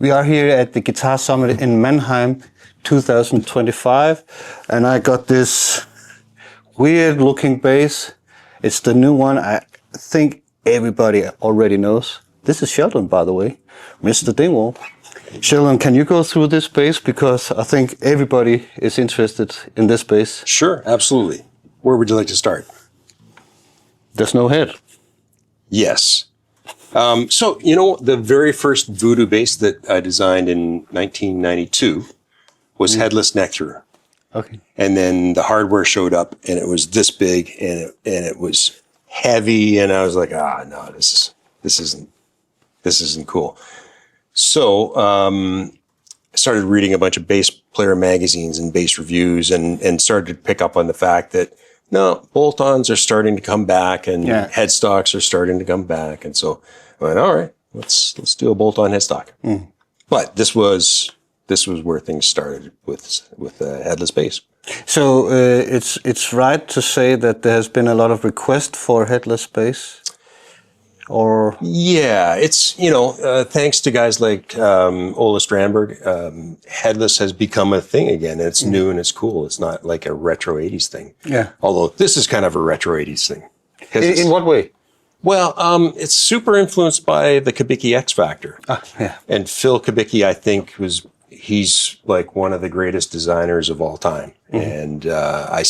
We are here at the Guitar Summit in Mannheim 2025, and I got this weird looking bass. It's the new one. I think everybody already knows. This is Sheldon, by the way, Mr. Dingwall. Sheldon, can you go through this bass? Because I think everybody is interested in this bass. Sure, absolutely. Where would you like to start? There's no head. Yes. So, the very first voodoo bass that I designed in 1992 was headless neck through. Okay. And then the hardware showed up and it was this big and it was heavy, and I was like, no, this isn't cool. So I started reading a bunch of bass player magazines and bass reviews and started to pick up on the fact that no, bolt-ons are starting to come back and headstocks are starting to come back. And so I went, all right, let's do a bolt-on headstock. But this was where things started with the headless bass. So it's right to say that there has been a lot of request for headless bass? Or yeah, it's thanks to guys like Ola Strandberg, headless has become a thing again. It's new and it's cool. It's not like a retro 80s thing. Yeah. Although this is kind of a retro 80s thing. In what way? Well, it's super influenced by the Kubicki X Factor. Yeah. And Phil Kubicki, I think, he's like one of the greatest designers of all time. And I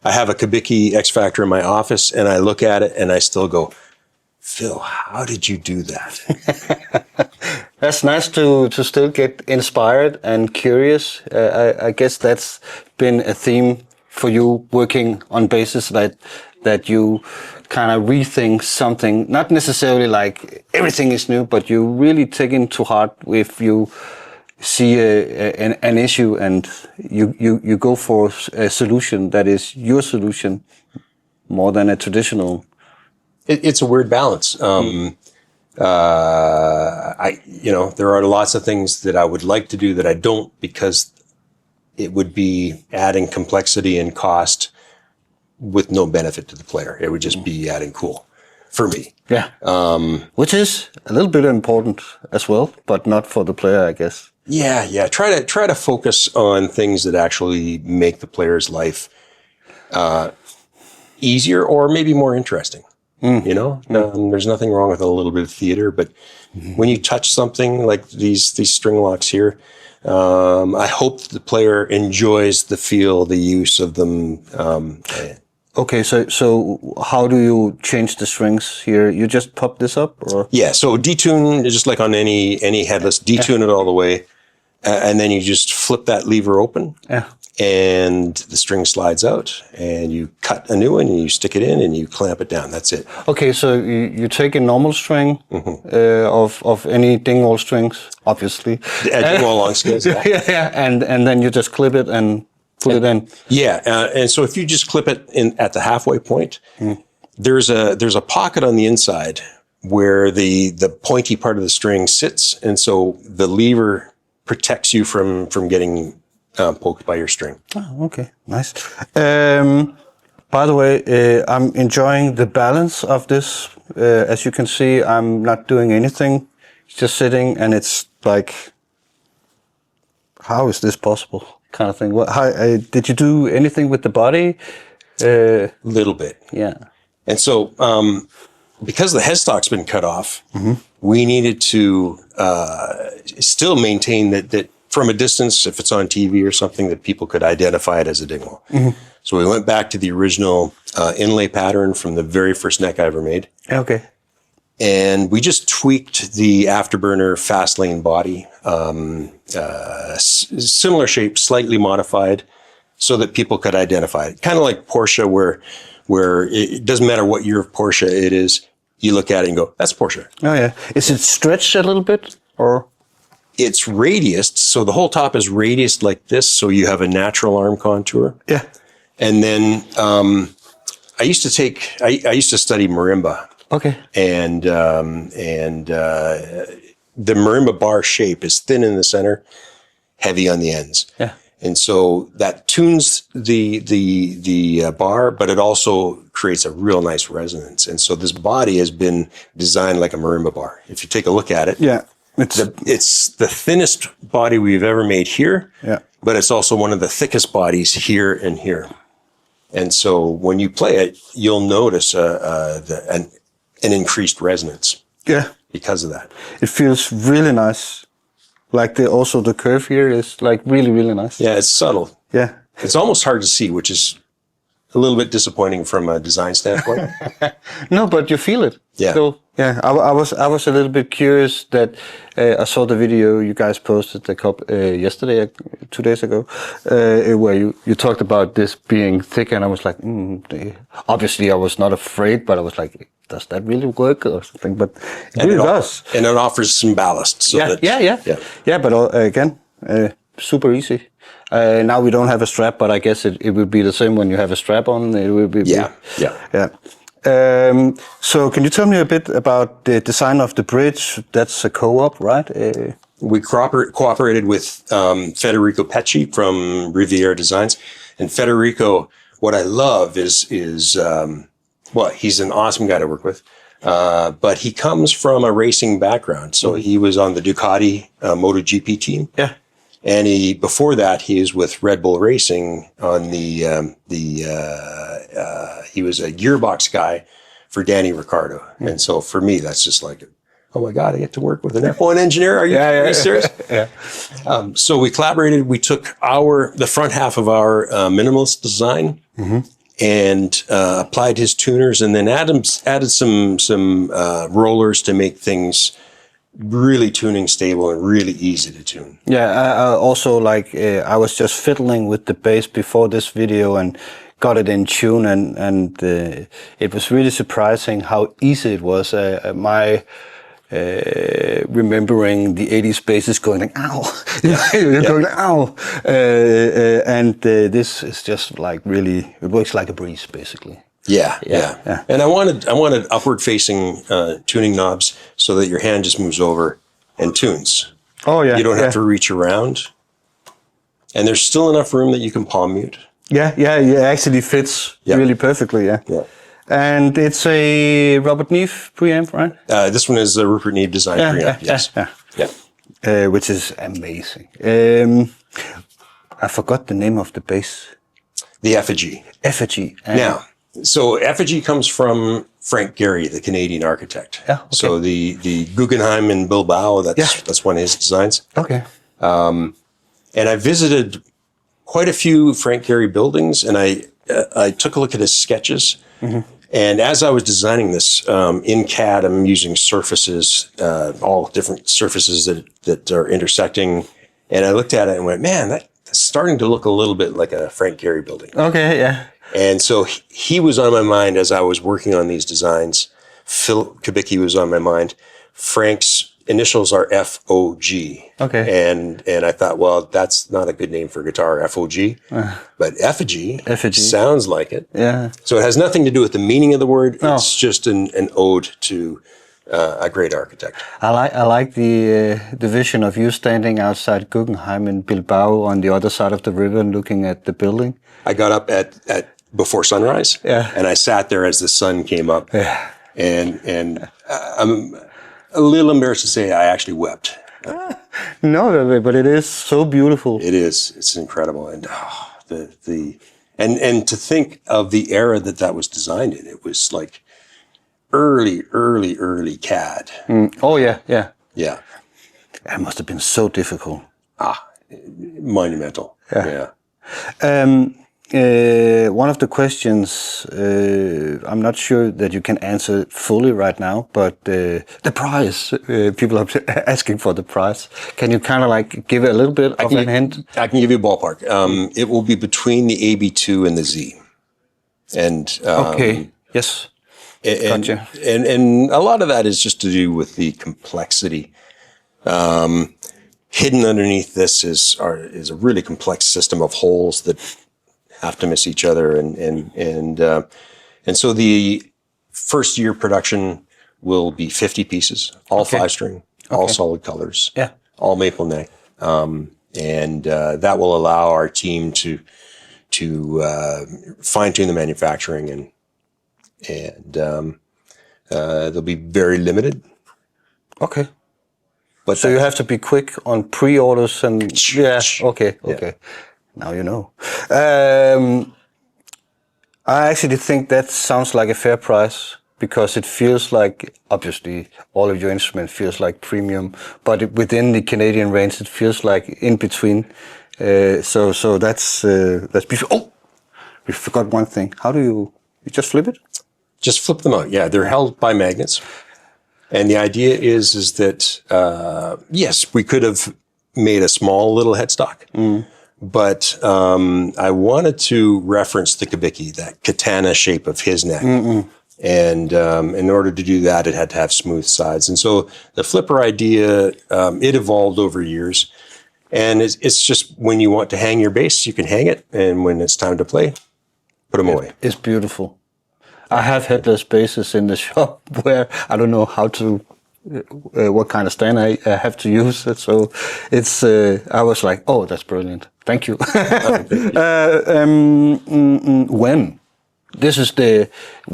have a Kubicki X Factor in my office, and I look at it and I still go, Phil, how did you do that? That's nice to still get inspired and curious. I guess that's been a theme for you working on basses, that you kind of rethink something, not necessarily like everything is new, but you really take into heart if you see an issue and you go for a solution that is your solution more than a traditional. It's a weird balance. There are lots of things that I would like to do that I don't, because it would be adding complexity and cost with no benefit to the player. It would just be adding cool for me. Yeah. Which is a little bit important as well, but not for the player, I guess. Yeah. Try to focus on things that actually make the player's life easier or maybe more interesting. There's nothing wrong with a little bit of theater, but when you touch something like these string locks here, I hope the player enjoys the feel, the use of them. Okay, so how do you change the strings here? You just pop this up, or? Yeah, so detune, just like on any headless, detune it all the way, and then you just flip that lever open. Yeah. And the string slides out, and you cut a new one, and you stick it in, and you clamp it down. That's it. Okay, so you take a normal string of any Dingwall strings, obviously. Dingwall long scales. Yeah, and then you just clip it and put it in. Yeah, and so if you just clip it in at the halfway point, there's a pocket on the inside where the pointy part of the string sits, and so the lever protects you from getting poked by your string. Oh, okay, nice. By the way, I'm enjoying the balance of this. As you can see, I'm not doing anything, just sitting, and it's like, how is this possible? Kind of thing. Did you do anything with the body? Little bit. Yeah. And so, because the headstock's been cut off, we needed to still maintain that from a distance, if it's on TV or something, that people could identify it as a Dingwall. So we went back to the original inlay pattern from the very first neck I ever made. Okay. And we just tweaked the afterburner fast lane body, similar shape, slightly modified, so that people could identify it. Kind of like Porsche, where it doesn't matter what year of Porsche it is, you look at it and go, that's Porsche. Oh yeah. Is it stretched a little bit, or? It's radiused, so the whole top is radiused like this, so you have a natural arm contour. Yeah. And then I used to study marimba. Okay. And the marimba bar shape is thin in the center, heavy on the ends. Yeah. And so that tunes the bar, but it also creates a real nice resonance. And so this body has been designed like a marimba bar. If you take a look at it, It's the thinnest body we've ever made here, but it's also one of the thickest bodies here and here. And so when you play it, you'll notice an increased resonance. Yeah. Because of that. It feels really nice. Like the curve here is like really, really nice. Yeah, it's subtle. Yeah. It's almost hard to see, which is a little bit disappointing from a design standpoint. No, but you feel it. Yeah. So, yeah, I was a little bit curious that I saw the video you guys posted yesterday, 2 days ago, where you talked about this being thick, and I was like, obviously I was not afraid, but I was like, does that really work or something? But it really does. And it offers some ballast. So yeah. But again, super easy. Now we don't have a strap, but I guess it will be the same when you have a strap on. It will be. Yeah. So can you tell me a bit about the design of the bridge? That's a co-op, right? We cooperated with Federico Pecci from Riviera Designs. And Federico, what I love is he's an awesome guy to work with. But he comes from a racing background. So he was on the Ducati MotoGP team. Yeah. And before that, he was with Red Bull Racing on he was a gearbox guy for Danny Ricciardo. And so for me, that's just like, oh my God, I get to work with an F1 engineer. Are you serious? Yeah. So we collaborated. We took the front half of our minimalist design and applied his tuners, and then added some rollers to make things really tuning stable and really easy to tune. Yeah, I also I was just fiddling with the bass before this video and got it in tune, and it was really surprising how easy it was. Remembering the 80s basses going like, ow, going like, ow. And this is just like really, it works like a breeze basically. Yeah. And I wanted upward facing tuning knobs so that your hand just moves over and tunes. Oh yeah. You don't have to reach around. And there's still enough room that you can palm mute. Yeah, it actually fits really perfectly, yeah. And it's a Robert Neve preamp, right? This one is a Rupert Neve design preamp, yes. Yeah. Which is amazing. I forgot the name of the bass. The Effigy. Effigy. Now, so Effigy comes from Frank Gehry, the Canadian architect. Yeah, okay. So the Guggenheim in Bilbao, that's one of his designs. Okay. And I visited quite a few Frank Gehry buildings, and I took a look at his sketches. Mm-hmm. And as I was designing this in CAD, I'm using surfaces, all different surfaces that are intersecting. And I looked at it and went, man, that's starting to look a little bit like a Frank Gehry building. Okay, yeah. And so he was on my mind as I was working on these designs. Phil Kubicki was on my mind. Frank's initials are F-O-G. Okay. And I thought, well, that's not a good name for guitar, F-O-G. But Effigy sounds like it. Yeah. So it has nothing to do with the meaning of the word. No. It's just an ode to a great architect. I like the vision of you standing outside Guggenheim in Bilbao on the other side of the river and looking at the building. I got up at before sunrise. Yeah. And I sat there as the sun came up. Yeah. And I'm a little embarrassed to say I actually wept. No, but it is so beautiful. It is. It's incredible. And and to think of the era that was designed in, it was like early CAD. Oh yeah. Yeah. It must have been so difficult. Monumental. Yeah. One of the questions, I'm not sure that you can answer fully right now, but the price, people are asking for the price. Can you kind of like give a little bit of a hint? I can give you a ballpark. It will be between the AB2 and the Z. And okay, yes. Gotcha. And a lot of that is just to do with the complexity. Hidden underneath this is a really complex system of holes that have to miss each other, and so the first year production will be 50 pieces, all 5-string, all solid colors, all maple neck, and that will allow our team to fine tune the manufacturing, and they'll be very limited. Okay. But so you have to be quick on pre-orders and okay. Now you know. I actually think that sounds like a fair price because it feels like, obviously, all of your instrument feels like premium, but within the Canadian range, it feels like in between. So that's beautiful. Oh, we forgot one thing. How do you just flip it? Just flip them out. Yeah, they're held by magnets. And the idea is that, yes, we could have made a small little headstock, but I wanted to reference the Kabiki, that katana shape of his neck. And in order to do that, it had to have smooth sides. And so the flipper idea, it evolved over years. And it's just when you want to hang your bass, you can hang it. And when it's time to play, put them away. It's beautiful. I have headless basses in the shop where I don't know how to, what kind of stand I have to use. So it's, I was like, oh, that's brilliant. Thank you. When? This is the